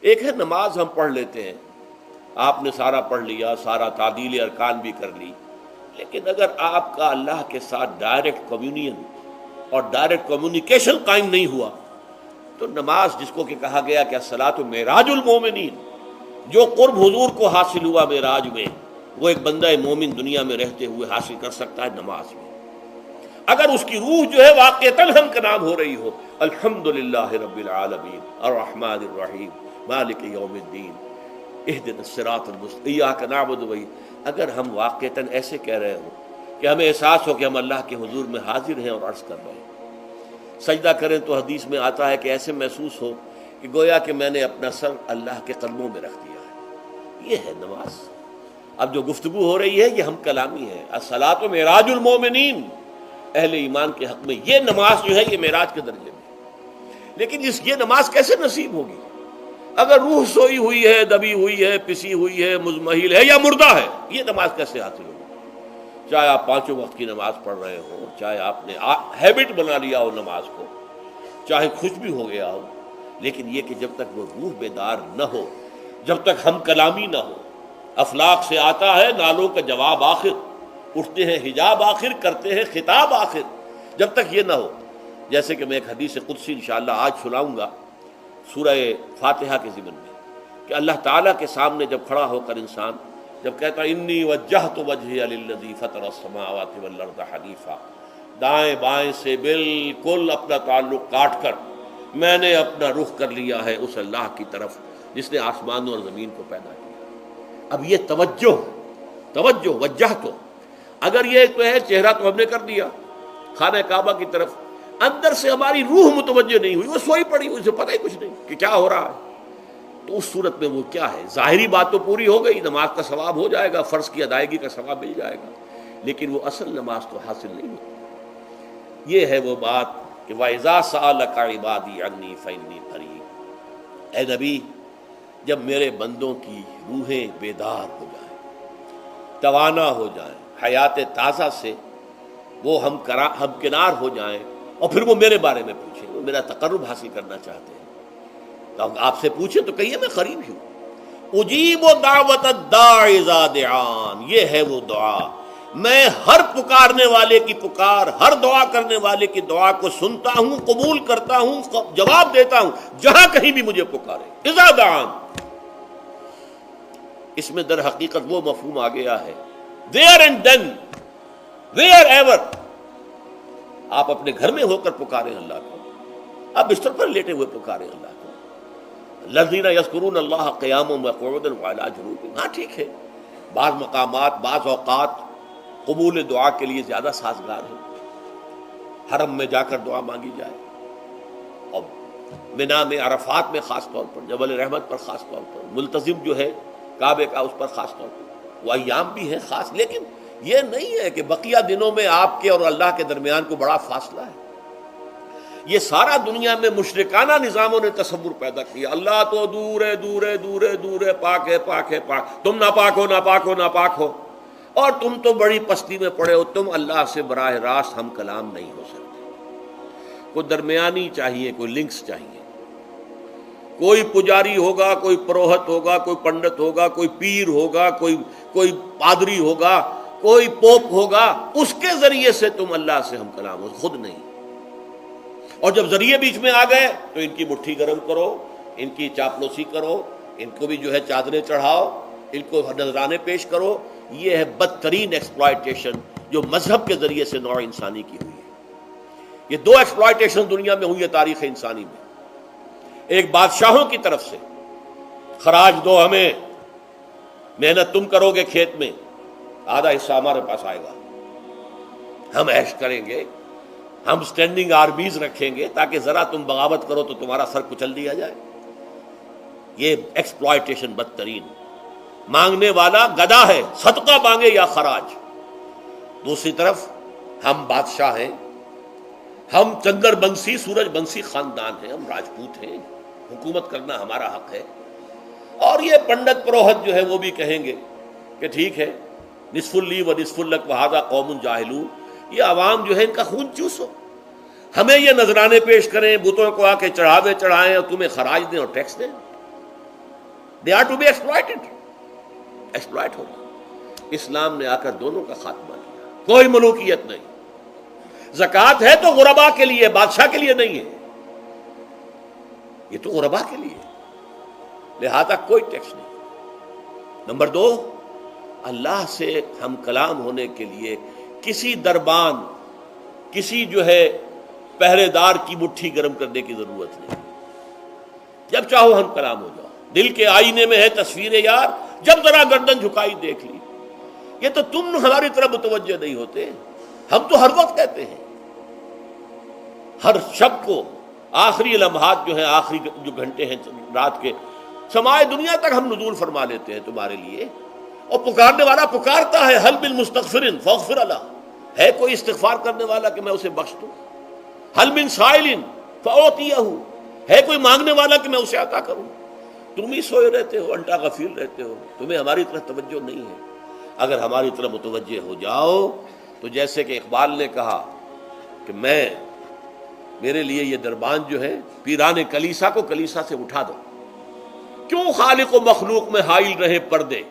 ایک ہے نماز ہم پڑھ لیتے ہیں، آپ نے سارا پڑھ لیا، سارا تعدیل ارکان بھی کر لی، لیکن اگر آپ کا اللہ کے ساتھ ڈائریکٹ کمیونین اور ڈائریکٹ کمیونیکیشن قائم نہیں ہوا تو نماز، جس کو کہ کہا گیا کہ الصلاۃ معراج المومنین، جو قرب حضور کو حاصل ہوا معراج میں، وہ ایک بندہ مومن دنیا میں رہتے ہوئے حاصل کر سکتا ہے نماز میں، اگر اس کی روح جو ہے واقعتاً ہم کا نام ہو رہی ہو، الحمدللہ رب العالمین الرحمن الرحیم مالک یوم الدین اہدنا الصراط المستقیم ایاک نعبد و اگر ہم واقعتاً ایسے کہہ رہے ہوں کہ ہمیں احساس ہو کہ ہم اللہ کے حضور میں حاضر ہیں اور عرض کر رہے ہیں، سجدہ کریں تو حدیث میں آتا ہے کہ ایسے محسوس ہو کہ گویا کہ میں نے اپنا سر اللہ کے قدموں میں رکھ دیا ہے، یہ ہے نماز۔ اب جو گفتگو ہو رہی ہے یہ ہم کلامی ہے، الصلاۃ معراج المومنین، اہل ایمان کے حق میں یہ نماز جو ہے یہ معراج کے درجے میں، لیکن یہ نماز کیسے نصیب ہوگی اگر روح سوئی ہوئی ہے، دبی ہوئی ہے، پسی ہوئی ہے، مزمحل ہے یا مردہ ہے؟ یہ نماز کیسے حاصل ہوگی؟ چاہے آپ پانچوں وقت کی نماز پڑھ رہے ہوں، چاہے آپ نے ہیبٹ بنا لیا ہو نماز کو، چاہے خوش بھی ہو گیا ہو، لیکن یہ کہ جب تک وہ روح بیدار نہ ہو، جب تک ہم کلامی نہ ہو، افلاق سے آتا ہے نالوں کا جواب آخر، اٹھتے ہیں حجاب آخر، کرتے ہیں خطاب آخر، جب تک یہ نہ ہو، جیسے کہ میں ایک حدیث قدسی انشاءاللہ آج سناؤں گا سورہ فاتحہ کے ضمن میں، کہ اللہ تعالیٰ کے سامنے جب کھڑا ہو کر انسان جب کہتا ہے انی وجہت وجہی للذی فطر السماوات والارض حنیفا، دائیں بائیں سے بالکل اپنا تعلق کاٹ کر میں نے اپنا رخ کر لیا ہے اس اللہ کی طرف جس نے آسمانوں اور زمین کو پیدا کیا۔ اب یہ توجہ وجہ تو اگر یہ تو ہے چہرہ تو ہم نے کر دیا خانہ کعبہ کی طرف، اندر سے ہماری روح متوجہ نہیں ہوئی، وہ سوئی پڑی ہوئی، اسے پتہ ہی کچھ نہیں کہ کیا ہو رہا ہے، تو اس صورت میں وہ کیا ہے؟ ظاہری بات تو پوری ہو گئی، نماز کا ثواب ہو جائے گا، فرض کی ادائیگی کا ثواب مل جائے گا، لیکن وہ اصل نماز تو حاصل نہیں ہوتی۔ یہ ہے وہ بات کہ وَإِذَا سَأَلَكَ عِبَادِي عَنِّي فَإِنِّي قَرِيبٌ، اے نبی جب میرے بندوں کی روحیں بیدار ہو جائیں، توانا ہو جائیں، حیات تازہ سے وہ ہم کنار ہو جائیں، اور پھر وہ میرے بارے میں پوچھیں، وہ میرا تقرب حاصل کرنا چاہتے ہیں، تو آپ سے پوچھیں تو کہیے میں قریب ہی ہوں، اجیب دعوت الداع اذا دعان، یہ ہے وہ دعا، میں ہر پکارنے والے کی پکار، ہر دعا کرنے والے کی دعا کو سنتا ہوں، قبول کرتا ہوں، جواب دیتا ہوں جہاں کہیں بھی مجھے پکارے، اذا دعان۔ اس میں در حقیقت وہ مفہوم آ گیا ہے there and then where ever، آپ اپنے گھر میں ہو کر پکاریں اللہ کو، آپ بستر پر لیٹے ہوئے پکاریں اللہ کو، الذین یذکرون اللہ قیاما وقعودا وعلی جنوبہم، ہاں ٹھیک ہے بعض مقامات بعض اوقات قبول دعا کے لیے زیادہ سازگار ہے، حرم میں جا کر دعا مانگی جائے، اور منا میں عرفات میں خاص طور پر، جبل رحمت پر خاص طور پر، ملتزم جو ہے کعبے کا اس پر خاص طور پر، وہ ایام بھی ہیں خاص، لیکن یہ نہیں ہے کہ بقیہ دنوں میں آپ کے اور اللہ کے درمیان کو بڑا فاصلہ ہے۔ یہ سارا دنیا میں مشرکانہ نظاموں نے تصور پیدا کیا، اللہ تو دور ہے دور ہے دور ہے دور ہے، پاک ہے پاک ہے پاک، تم ناپاک ہو ناپاک ہو ناپاک ہو، اور تم تو بڑی پستی میں پڑے ہو، تم اللہ سے براہ راست ہم کلام نہیں ہو سکتے۔ کوئی درمیانی چاہیے، کوئی لنکس چاہیے، کوئی پجاری ہوگا، کوئی پروہت ہوگا، کوئی پنڈت ہوگا، کوئی پیر ہوگا، کوئی پادری ہوگا، کوئی پوپ ہوگا، اس کے ذریعے سے تم اللہ سے ہم کلام ہو، خود نہیں۔ اور جب ذریعے بیچ میں آ گئے تو ان کی مٹھی گرم کرو، ان کی چاپلوسی کرو، ان کو بھی جو ہے چادریں چڑھاؤ، ان کو نذرانے پیش کرو۔ یہ ہے بدترین ایکسپلائٹیشن جو مذہب کے ذریعے سے نوع انسانی کی ہوئی ہے۔ یہ دو ایکسپلائٹیشن دنیا میں ہوئی ہے تاریخ انسانی میں، ایک بادشاہوں کی طرف سے خراج دو ہمیں، محنت تم کرو گے کھیت میں، آدھا حصہ ہمارے پاس آئے گا، ہم عیش کریں گے، ہم سٹینڈنگ آرمیز رکھیں گے تاکہ ذرا تم بغاوت کرو تو تمہارا سر کچل دیا جائے۔ یہ ایکسپلائٹیشن بدترین، مانگنے والا گدا ہے، صدقہ مانگے یا خراج۔ دوسری طرف ہم بادشاہ ہیں، ہم چندر بنسی سورج بنسی خاندان ہیں، ہم راجپوت ہیں، حکومت کرنا ہمارا حق ہے۔ اور یہ پنڈت پروہت جو ہے وہ بھی کہیں گے کہ ٹھیک ہے، نصف لی و نصف لک وہذا قوم جاہلون، یہ عوام جو ہے ان کا خون چوسو، ہمیں یہ نذرانے پیش کریں، بتوں کو آ کے چڑھاوے چڑھائیں اور تمہیں خراج دیں اور ٹیکس دیں۔ They are to be exploited, exploit ہو رہا۔ اسلام نے آ کر دونوں کا خاتمہ کیا، کوئی ملوکیت نہیں۔ زکوٰۃ ہے تو غربا کے لیے، بادشاہ کے لیے نہیں ہے، یہ تو غربا کے لیے، لہذا کوئی ٹیکس نہیں۔ نمبر 2، اللہ سے ہم کلام ہونے کے لیے کسی دربان، کسی جو ہے پہرے دار کی مٹھی گرم کرنے کی ضرورت نہیں، جب چاہو ہم کلام ہو جاؤ۔ دل کے آئینے میں ہے تصویر یار، جب ذرا گردن جھکائی دیکھ لی۔ یہ تو تم ہماری طرف متوجہ نہیں ہوتے، ہم تو ہر وقت کہتے ہیں، ہر شب کو آخری لمحات جو ہیں، آخری جو گھنٹے ہیں رات کے، سمائے دنیا تک ہم نزول فرما لیتے ہیں تمہارے لیے، اور پکارنے والا پکارتا ہے، حل من مستغفر فاغفر له، ہے کوئی استغفار کرنے والا کہ میں اسے بخش دوں؟ حل من سائل فاعطیہ، ہے کوئی مانگنے والا کہ میں اسے عطا کروں؟ تم ہی سوئے رہتے ہو، انٹا غفیر رہتے ہو، تمہیں ہماری طرف توجہ نہیں ہے۔ اگر ہماری طرف متوجہ ہو جاؤ تو جیسے کہ اقبال نے کہا کہ میرے لیے یہ دربان جو ہے، پیران کلیسا کو کلیسا سے اٹھا دو، کیوں خالق و مخلوق میں حائل رہے پردے،